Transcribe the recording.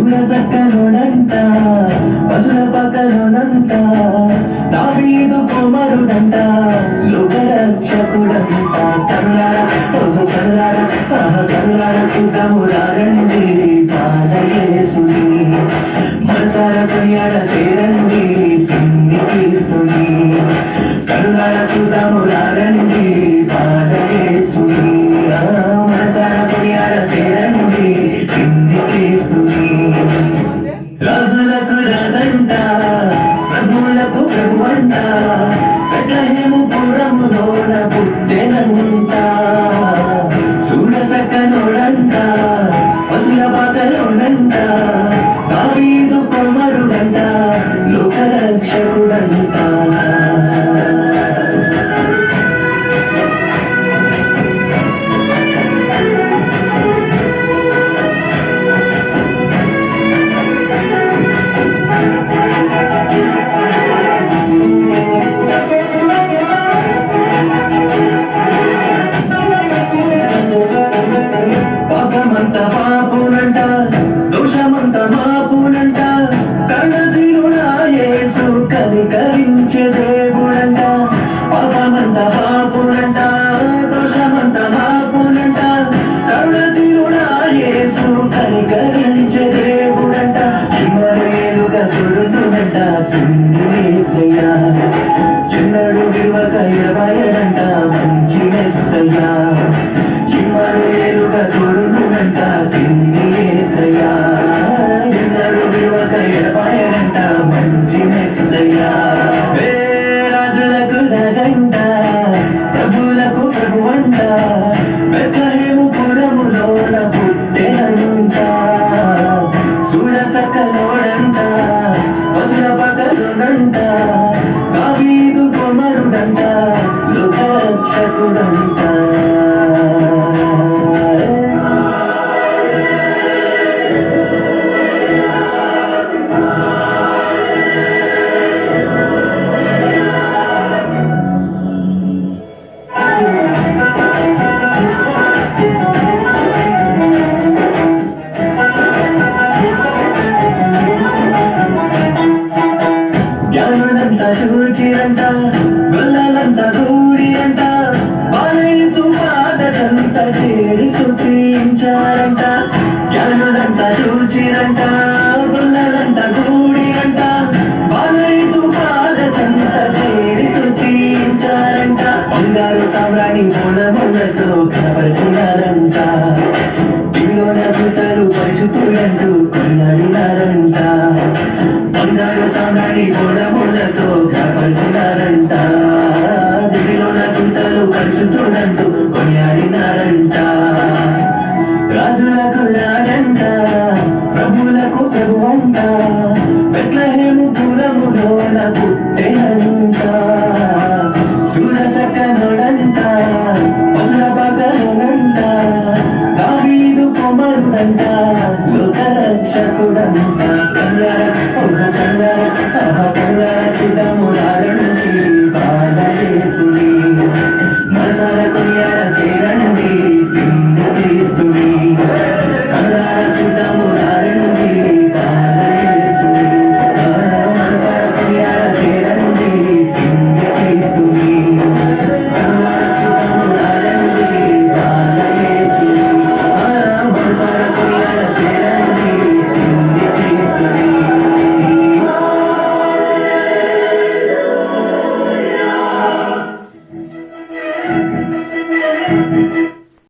సూరసక్కనుడంట పసుల పక్కనునంట దావీదు కుమారుడంట లోకరక్షకుడంట కల్లార కల్లార సుతమురారండి పాదయేసుని మనసార కొయ్యాడ సేరండి సింగిస్తుంది కల్లార సుతమురారండి పాదయేసుని మనసార కొయ్యాడ సేరండి సింగిస్తుంది రాజులకు రాజంట ప్రభువులకు ప్రభువంట బెత్లెహేము పురములోన పుట్టెనంట సూరసక్కనుడంట పసుల పాకలోనంట దావీదు కుమారుడంట లోకరక్షకుడంట పాపమంత పాపునంట దోషమంత మాపునంట కరుణశీలుడా యేసు కనికరించే దేవుడంట పాపమంత పాపునంట దోషమంత మాపునంట కరుణశీలుడా యేసు కనికరించే దేవుడంట ఇమ్మరేలుగా కొడుతుందంట సింగిలేసయ్యా ఎన్నడు విలువక ఇరవయడంట మంచి మెస్సయ్యా ఇమ్మరేలుగా కొడుతుందంట సింగిలేసయ్యా ఎన్నడు విలువక ఇరవయడంట మంచి మెస్సయ్యా రాజులకు రాజంట ప్రభువులకు ప్రభువంట బెత్లెహేము పురములోన పుట్టెనంట సూరసక్కనోడంట పసుల పక్కలోనంట దావీదు కుమారుడంట లోకరక్షకుడంట జ్ఞానులంతా చూచిరంట గొల్లలంతా కూడి అంట బాలయేసు పాదచంత చేరి స్తుతించారంట జ్ఞానులంతా చూచిరంట గొల్లలంతా కూడి అంట బాలయేసు పాదచంత చేరి స్తుతించారంట బంగారు సామ్రాణి మూలములతో కనపరిచినారంట దివిలోన దూతలు పరిశుద్ధులంటూ కొన్నాడినారంట బంగారు సామ్రాణి మూలములతో కనపరిచినారంట దివిలోన దూతలు పరిశుద్ధులంటూ కొనియాడినారంట రాజులకు రాజంట ప్రభువులకు ప్రభువంట బెత్లెహేము పురములోన పుట్టెనంట సూరసక్కనుడంట పసుల పక్కలోనంట దావీదు కుమారుడంట లోకరక్షకుడంట